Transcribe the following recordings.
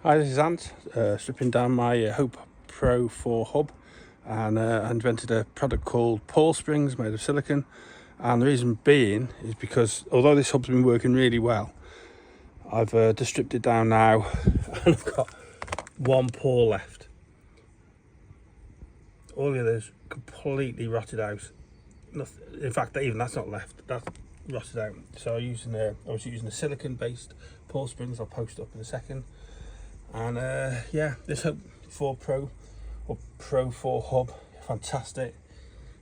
Hi, this is Ant, stripping down my Hope Pro4 hub, and I invented a product called Pawl Springs made of silicone. And the reason being is because although this hub's been working really well, I've just stripped it down now and I've got one pawl left. All the others completely rotted out. Nothing, in fact, even that's not left, that's rotted out. So I was using a silicone based Pawl Springs. I'll post up in a second. And yeah, this Hope 4 Pro or Pro 4 hub, fantastic.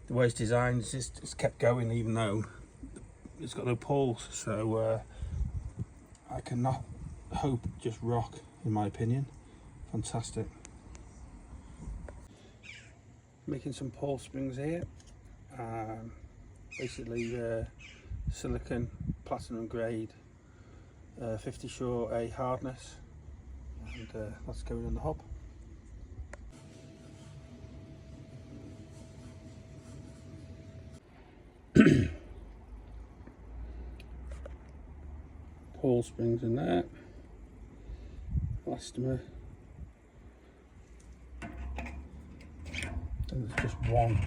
The way it's designed, it's kept going even though it's got no pawls. So I cannot hope just rock, in my opinion. Fantastic. Making some Pawl Springs here. Basically silicone, platinum grade, 50 short A hardness. And that's going in the hub. Pawl Springs in there, elastomer, and there's just one.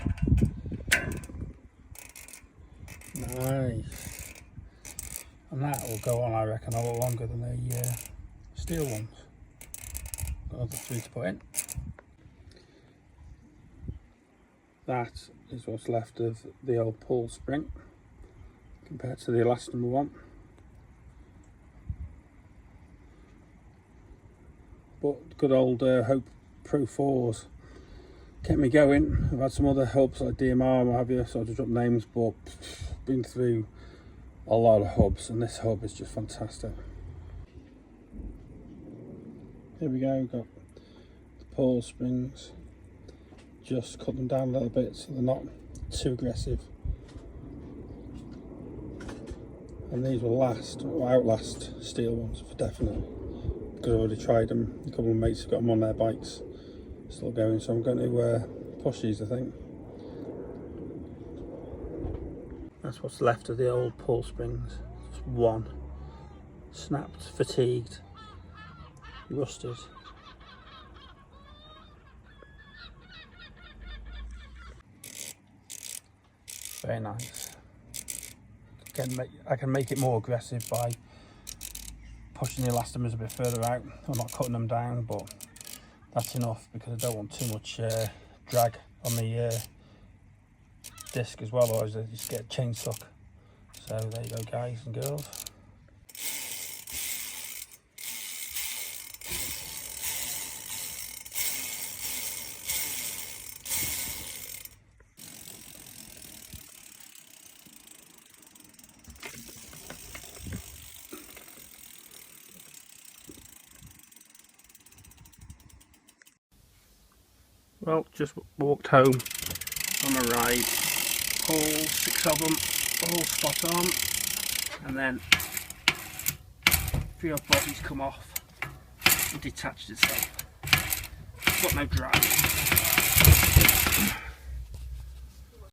Nice. And that will go on, I reckon, a lot longer than the steel ones. Got another 3 to put in. That is what's left of the old Pawl Spring compared to the elastomer one. But good old Hope Pro4s kept me going. I've had some other hubs like DMR and what have you, so I just dropped names, but been through a lot of hubs and this hub is just fantastic. Here we go, we've got the Pawl Springs. Just cut them down a little bit so they're not too aggressive. And these will outlast steel ones for definite. Because I've already tried them. A couple of mates have got them on their bikes. Still going, so I'm going to push these, I think. That's what's left of the old Pawl Springs. Just one. Snapped, fatigued, rusted. Very nice. I can make it more aggressive by pushing the elastomers a bit further out. I'm not cutting them down, but that's enough because I don't want too much drag on the disc as well, otherwise I just get chain stuck. So there you go, guys and girls. Well, just walked home on a ride, all 6 of them, all spot on, and then 3 odd bodies come off and detached itself. Got no drag.